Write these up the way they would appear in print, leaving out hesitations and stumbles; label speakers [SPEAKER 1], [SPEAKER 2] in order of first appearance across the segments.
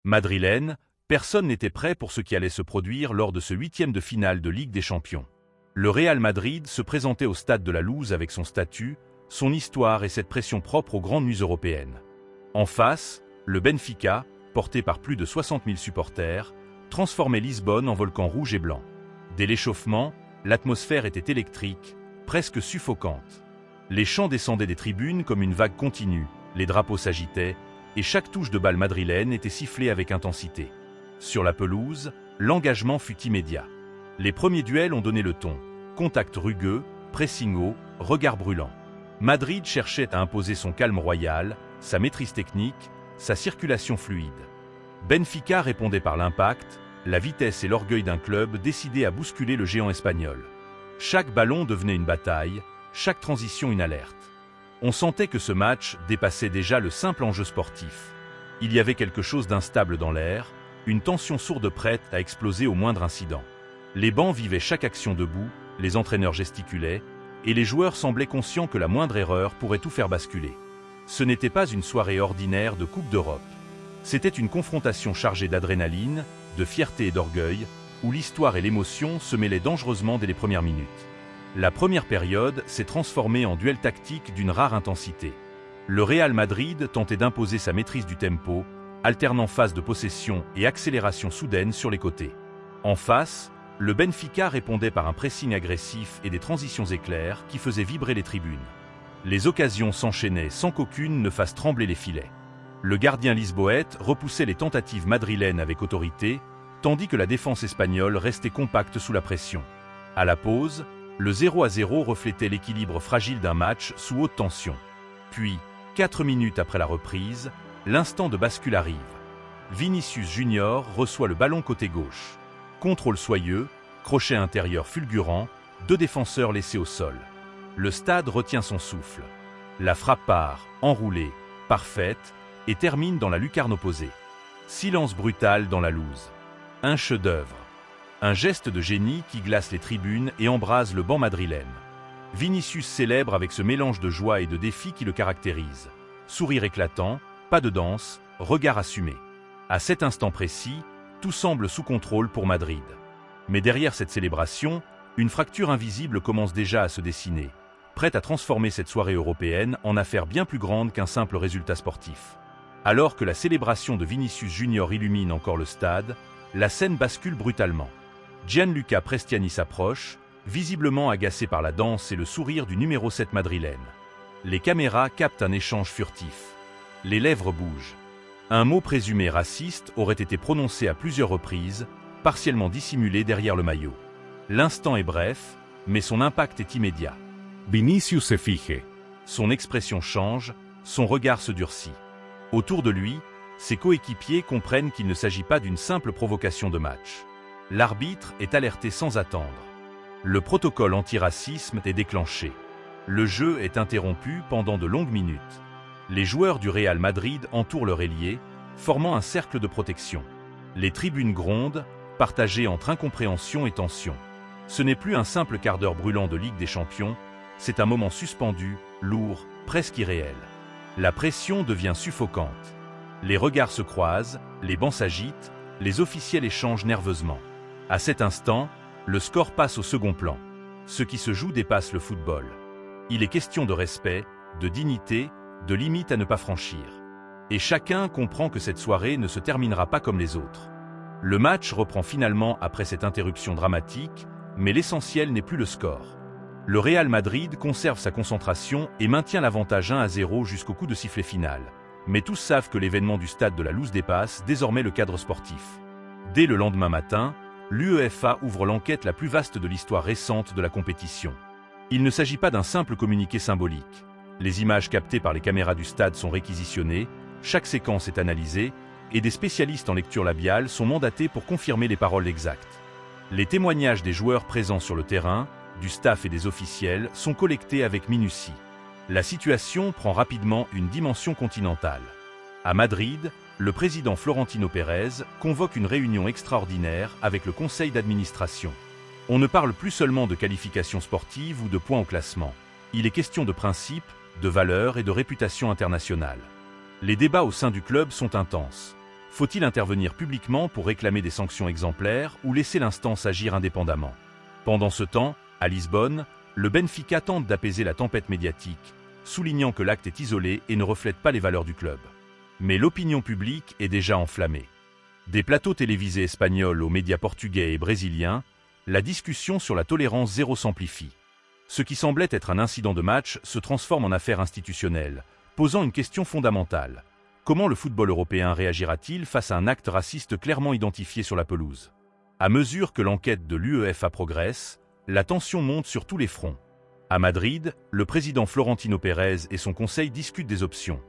[SPEAKER 1] Madrilène, personne n'était prêt pour ce qui allait se produire lors de ce huitième de finale de Ligue des Champions. Le Real Madrid se présentait au stade de la Luz avec son statut, son histoire et cette pression propre aux grandes nuits européennes. En face, le Benfica, porté par plus de 60 000 supporters, transformait Lisbonne en volcan rouge et blanc. Dès l'échauffement, l'atmosphère était électrique, presque suffocante. Les chants descendaient des tribunes comme une vague continue, les drapeaux s'agitaient, et chaque touche de balle madrilène était sifflée avec intensité. Sur la pelouse, l'engagement fut immédiat. Les premiers duels ont donné le ton. Contact rugueux, pressing haut, regard brûlant. Madrid cherchait à imposer son calme royal, sa maîtrise technique, sa circulation fluide. Benfica répondait par l'impact, la vitesse et l'orgueil d'un club décidé à bousculer le géant espagnol. Chaque ballon devenait une bataille, chaque transition une alerte. On sentait que ce match dépassait déjà le simple enjeu sportif. Il y avait quelque chose d'instable dans l'air, une tension sourde prête à exploser au moindre incident. Les bancs vivaient chaque action debout, les entraîneurs gesticulaient, et les joueurs semblaient conscients que la moindre erreur pourrait tout faire basculer. Ce n'était pas une soirée ordinaire de Coupe d'Europe. C'était une confrontation chargée d'adrénaline, de fierté et d'orgueil, où l'histoire et l'émotion se mêlaient dangereusement dès les premières minutes. La première période s'est transformée en duel tactique d'une rare intensité. Le Real Madrid tentait d'imposer sa maîtrise du tempo, alternant phase de possession et accélération soudaine sur les côtés. En face, le Benfica répondait par un pressing agressif et des transitions éclairs qui faisaient vibrer les tribunes. Les occasions s'enchaînaient sans qu'aucune ne fasse trembler les filets. Le gardien lisboète repoussait les tentatives madrilènes avec autorité, tandis que la défense espagnole restait compacte sous la pression. À la pause, le 0-0 reflétait l'équilibre fragile d'un match sous haute tension. Puis, 4 minutes après la reprise, l'instant de bascule arrive. Vinicius Junior reçoit le ballon côté gauche. Contrôle soyeux, crochet intérieur fulgurant, 2 défenseurs laissés au sol. Le stade retient son souffle. La frappe part, enroulée, parfaite, et termine dans la lucarne opposée. Silence brutal dans la Luz. Un chef-d'œuvre. Un geste de génie qui glace les tribunes et embrase le banc madrilène. Vinicius célèbre avec ce mélange de joie et de défi qui le caractérise. Sourire éclatant, pas de danse, regard assumé. À cet instant précis, tout semble sous contrôle pour Madrid. Mais derrière cette célébration, une fracture invisible commence déjà à se dessiner, prête à transformer cette soirée européenne en affaire bien plus grande qu'un simple résultat sportif. Alors que la célébration de Vinicius Junior illumine encore le stade, la scène bascule brutalement. Gianluca Prestiani s'approche, visiblement agacé par la danse et le sourire du numéro 7 madrilène. Les caméras captent un échange furtif. Les lèvres bougent. Un mot présumé raciste aurait été prononcé à plusieurs reprises, partiellement dissimulé derrière le maillot. L'instant est bref, mais son impact est immédiat.
[SPEAKER 2] Vinicius se fige.
[SPEAKER 1] Son expression change, son regard se durcit. Autour de lui, ses coéquipiers comprennent qu'il ne s'agit pas d'une simple provocation de match. L'arbitre est alerté sans attendre. Le protocole antiracisme est déclenché. Le jeu est interrompu pendant de longues minutes. Les joueurs du Real Madrid entourent leur ailier, formant un cercle de protection. Les tribunes grondent, partagées entre incompréhension et tension. Ce n'est plus un simple quart d'heure brûlant de Ligue des Champions, c'est un moment suspendu, lourd, presque irréel. La pression devient suffocante. Les regards se croisent, les bancs s'agitent, les officiels échangent nerveusement. À cet instant, le score passe au second plan. Ce qui se joue dépasse le football. Il est question de respect, de dignité, de limites à ne pas franchir. Et chacun comprend que cette soirée ne se terminera pas comme les autres. Le match reprend finalement après cette interruption dramatique, mais l'essentiel n'est plus le score. Le Real Madrid conserve sa concentration et maintient l'avantage 1-0 jusqu'au coup de sifflet final. Mais tous savent que l'événement du stade de la Luz dépasse désormais le cadre sportif. Dès le lendemain matin, l'UEFA ouvre l'enquête la plus vaste de l'histoire récente de la compétition. Il ne s'agit pas d'un simple communiqué symbolique. Les images captées par les caméras du stade sont réquisitionnées, chaque séquence est analysée, et des spécialistes en lecture labiale sont mandatés pour confirmer les paroles exactes. Les témoignages des joueurs présents sur le terrain, du staff et des officiels sont collectés avec minutie. La situation prend rapidement une dimension continentale. À Madrid, le président Florentino Pérez convoque une réunion extraordinaire avec le conseil d'administration. On ne parle plus seulement de qualifications sportives ou de points au classement. Il est question de principes, de valeurs et de réputation internationale. Les débats au sein du club sont intenses. Faut-il intervenir publiquement pour réclamer des sanctions exemplaires ou laisser l'instance agir indépendamment? Pendant ce temps, à Lisbonne, le Benfica tente d'apaiser la tempête médiatique, soulignant que l'acte est isolé et ne reflète pas les valeurs du club. Mais l'opinion publique est déjà enflammée. Des plateaux télévisés espagnols aux médias portugais et brésiliens, la discussion sur la tolérance zéro s'amplifie. Ce qui semblait être un incident de match se transforme en affaire institutionnelle, posant une question fondamentale. Comment le football européen réagira-t-il face à un acte raciste clairement identifié sur la pelouse? À mesure que l'enquête de l'UEFA progresse, la tension monte sur tous les fronts. À Madrid, le président Florentino Pérez et son conseil discutent des options.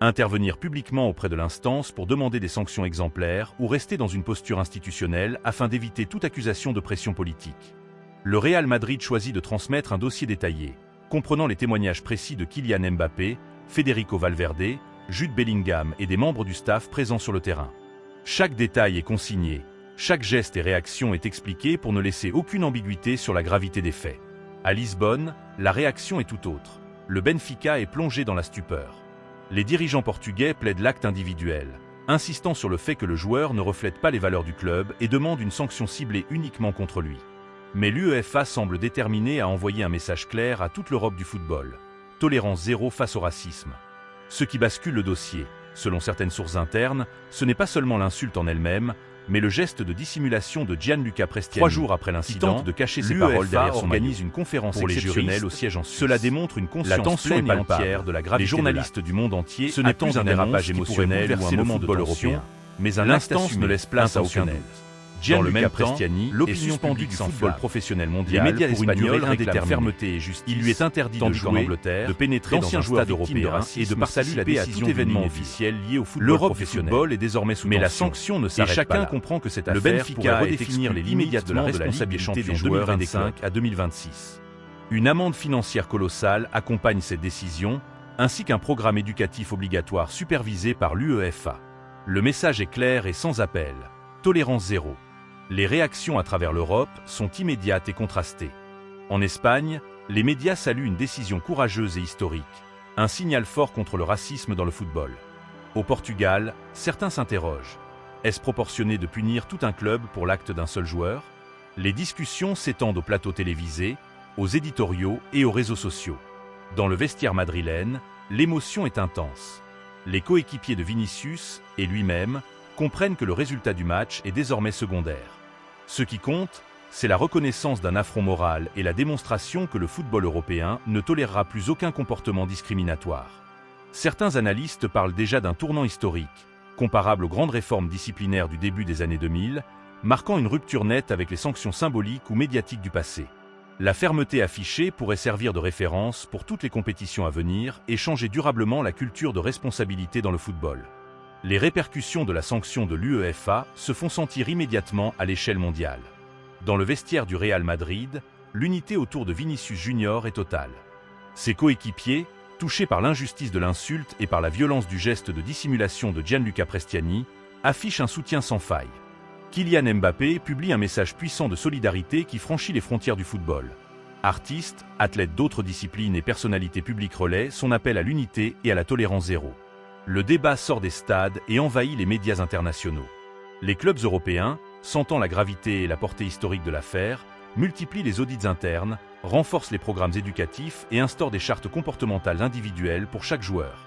[SPEAKER 1] Intervenir publiquement auprès de l'instance pour demander des sanctions exemplaires ou rester dans une posture institutionnelle afin d'éviter toute accusation de pression politique. Le Real Madrid choisit de transmettre un dossier détaillé, comprenant les témoignages précis de Kylian Mbappé, Federico Valverde, Jude Bellingham et des membres du staff présents sur le terrain. Chaque détail est consigné, chaque geste et réaction est expliqué pour ne laisser aucune ambiguïté sur la gravité des faits. À Lisbonne, la réaction est tout autre. Le Benfica est plongé dans la stupeur. Les dirigeants portugais plaident l'acte individuel, insistant sur le fait que le joueur ne reflète pas les valeurs du club et demandent une sanction ciblée uniquement contre lui. Mais l'UEFA semble déterminée à envoyer un message clair à toute l'Europe du football. Tolérance zéro face au racisme. Ce qui bascule le dossier, selon certaines sources internes, ce n'est pas seulement l'insulte en elle-même, mais le geste de dissimulation de Gianluca Prestiani.
[SPEAKER 3] 3 jours après l'incident,
[SPEAKER 1] tente de cacher ses paroles derrière son organise une conférence
[SPEAKER 3] pour les
[SPEAKER 1] exceptionnelle
[SPEAKER 3] juristes,
[SPEAKER 1] au siège en Suisse.
[SPEAKER 3] cela démontre une conscience
[SPEAKER 1] La tension
[SPEAKER 3] pleine
[SPEAKER 1] est
[SPEAKER 3] et
[SPEAKER 1] palpable.
[SPEAKER 3] entière de la gravité
[SPEAKER 1] Les journalistes
[SPEAKER 3] de l'acte.
[SPEAKER 1] du monde entier
[SPEAKER 3] Ce n'est
[SPEAKER 1] attendent
[SPEAKER 3] plus un
[SPEAKER 1] une
[SPEAKER 3] dérapage
[SPEAKER 1] annonce qui pourrait
[SPEAKER 3] émotionnel ou un
[SPEAKER 1] bouleverser le
[SPEAKER 3] moment de
[SPEAKER 1] football
[SPEAKER 3] tension,
[SPEAKER 1] européen, mais un
[SPEAKER 3] l'acte
[SPEAKER 1] acte
[SPEAKER 3] assumé,
[SPEAKER 1] ne laisse place à aucun
[SPEAKER 3] intentionnel.
[SPEAKER 1] doute.
[SPEAKER 3] Dans le
[SPEAKER 1] Gianluca
[SPEAKER 3] même temps,
[SPEAKER 1] Prestiani est
[SPEAKER 3] l'opinion
[SPEAKER 1] suspendu
[SPEAKER 3] publique
[SPEAKER 1] du football
[SPEAKER 3] s'enflamme.
[SPEAKER 1] professionnel
[SPEAKER 3] Les
[SPEAKER 1] mondial
[SPEAKER 3] médias
[SPEAKER 1] pour une durée
[SPEAKER 3] espagnols réclament
[SPEAKER 1] indéterminée.
[SPEAKER 3] fermeté et justice,
[SPEAKER 1] Il lui est interdit de
[SPEAKER 3] tandis
[SPEAKER 1] jouer
[SPEAKER 3] qu'en Angleterre,
[SPEAKER 1] de pénétrer dans
[SPEAKER 3] d'anciens
[SPEAKER 1] un
[SPEAKER 3] joueurs
[SPEAKER 1] stade
[SPEAKER 3] victimes de
[SPEAKER 1] européen
[SPEAKER 3] racisme
[SPEAKER 1] et de participer
[SPEAKER 3] saluent la
[SPEAKER 1] à tout
[SPEAKER 3] décision
[SPEAKER 1] événement
[SPEAKER 3] d'une
[SPEAKER 1] officiel lié au football
[SPEAKER 3] L'Europe du
[SPEAKER 1] professionnel.
[SPEAKER 3] football est désormais sous
[SPEAKER 1] Mais la
[SPEAKER 3] tension.
[SPEAKER 1] sanction ne
[SPEAKER 3] Et
[SPEAKER 1] s'arrête
[SPEAKER 3] chacun
[SPEAKER 1] pas là.
[SPEAKER 3] comprend que cette
[SPEAKER 1] Le
[SPEAKER 3] affaire
[SPEAKER 1] Benfica
[SPEAKER 3] pourrait
[SPEAKER 1] a
[SPEAKER 3] redéfinir les limites
[SPEAKER 1] immédiatement
[SPEAKER 3] de la
[SPEAKER 1] de la
[SPEAKER 3] responsabilité
[SPEAKER 1] Ligue des
[SPEAKER 3] des
[SPEAKER 1] champions
[SPEAKER 3] joueurs et des
[SPEAKER 1] 2025
[SPEAKER 3] clubs.
[SPEAKER 1] à 2026. Une amende financière colossale accompagne cette décision, ainsi qu'un programme éducatif obligatoire supervisé par l'UEFA. Le message est clair et sans appel. Tolérance zéro. Les réactions à travers l'Europe sont immédiates et contrastées. En Espagne, les médias saluent une décision courageuse et historique, un signal fort contre le racisme dans le football. Au Portugal, certains s'interrogent. Est-ce proportionné de punir tout un club pour l'acte d'un seul joueur? Les discussions s'étendent aux plateaux télévisés, aux éditoriaux et aux réseaux sociaux. Dans le vestiaire madrilène, l'émotion est intense. Les coéquipiers de Vinicius et lui-même comprennent que le résultat du match est désormais secondaire. Ce qui compte, c'est la reconnaissance d'un affront moral et la démonstration que le football européen ne tolérera plus aucun comportement discriminatoire. Certains analystes parlent déjà d'un tournant historique, comparable aux grandes réformes disciplinaires du début des années 2000, marquant une rupture nette avec les sanctions symboliques ou médiatiques du passé. La fermeté affichée pourrait servir de référence pour toutes les compétitions à venir et changer durablement la culture de responsabilité dans le football. Les répercussions de la sanction de l'UEFA se font sentir immédiatement à l'échelle mondiale. Dans le vestiaire du Real Madrid, l'unité autour de Vinicius Junior est totale. Ses coéquipiers, touchés par l'injustice de l'insulte et par la violence du geste de dissimulation de Gianluca Prestiani, affichent un soutien sans faille. Kylian Mbappé publie un message puissant de solidarité qui franchit les frontières du football. Artistes, athlètes d'autres disciplines et personnalités publiques relaient son appel à l'unité et à la tolérance zéro. Le débat sort des stades et envahit les médias internationaux. Les clubs européens, sentant la gravité et la portée historique de l'affaire, multiplient les audits internes, renforcent les programmes éducatifs et instaurent des chartes comportementales individuelles pour chaque joueur.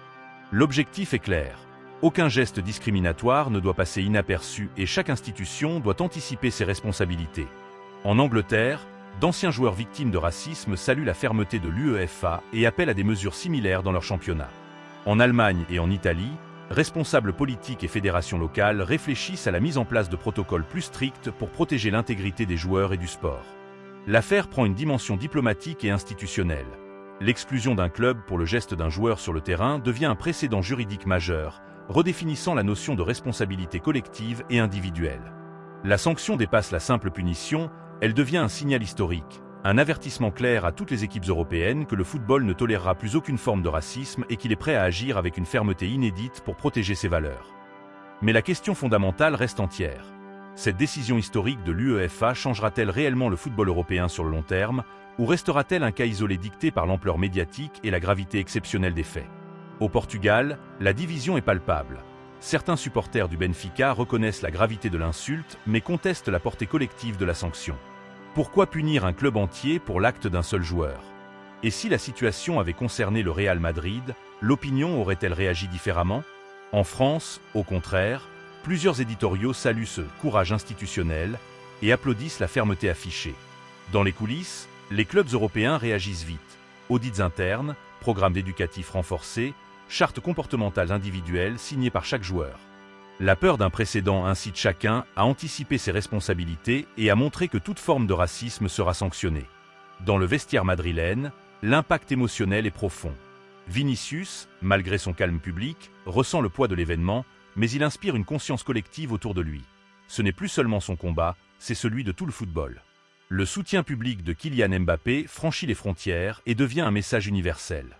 [SPEAKER 1] L'objectif est clair. Aucun geste discriminatoire ne doit passer inaperçu et chaque institution doit anticiper ses responsabilités. En Angleterre, d'anciens joueurs victimes de racisme saluent la fermeté de l'UEFA et appellent à des mesures similaires dans leur championnat. En Allemagne et en Italie, responsables politiques et fédérations locales réfléchissent à la mise en place de protocoles plus stricts pour protéger l'intégrité des joueurs et du sport. L'affaire prend une dimension diplomatique et institutionnelle. L'exclusion d'un club pour le geste d'un joueur sur le terrain devient un précédent juridique majeur, redéfinissant la notion de responsabilité collective et individuelle. La sanction dépasse la simple punition, elle devient un signal historique, un avertissement clair à toutes les équipes européennes que le football ne tolérera plus aucune forme de racisme et qu'il est prêt à agir avec une fermeté inédite pour protéger ses valeurs. Mais la question fondamentale reste entière. Cette décision historique de l'UEFA changera-t-elle réellement le football européen sur le long terme, ou restera-t-elle un cas isolé dicté par l'ampleur médiatique et la gravité exceptionnelle des faits? Au Portugal, la division est palpable. Certains supporters du Benfica reconnaissent la gravité de l'insulte, mais contestent la portée collective de la sanction. Pourquoi punir un club entier pour l'acte d'un seul joueur? Et si la situation avait concerné le Real Madrid, l'opinion aurait-elle réagi différemment? En France, au contraire, plusieurs éditoriaux saluent ce courage institutionnel et applaudissent la fermeté affichée. Dans les coulisses, les clubs européens réagissent vite. Audits internes, programmes éducatifs renforcés, chartes comportementales individuelles signées par chaque joueur. La peur d'un précédent incite chacun à anticiper ses responsabilités et à montrer que toute forme de racisme sera sanctionnée. Dans le vestiaire madrilène, l'impact émotionnel est profond. Vinicius, malgré son calme public, ressent le poids de l'événement, mais il inspire une conscience collective autour de lui. Ce n'est plus seulement son combat, c'est celui de tout le football. Le soutien public de Kylian Mbappé franchit les frontières et devient un message universel.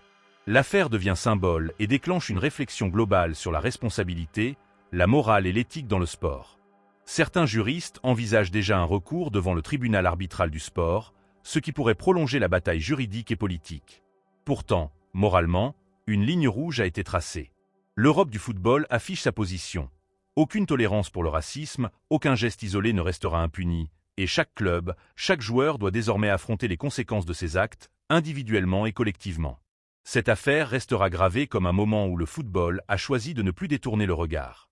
[SPEAKER 1] L'affaire devient symbole et déclenche une réflexion globale sur la responsabilité, la morale et l'éthique dans le sport. Certains juristes envisagent déjà un recours devant le tribunal arbitral du sport, ce qui pourrait prolonger la bataille juridique et politique. Pourtant, moralement, une ligne rouge a été tracée. L'Europe du football affiche sa position. Aucune tolérance pour le racisme, aucun geste isolé ne restera impuni, et chaque club, chaque joueur doit désormais affronter les conséquences de ses actes, individuellement et collectivement. Cette affaire restera gravée comme un moment où le football a choisi de ne plus détourner le regard.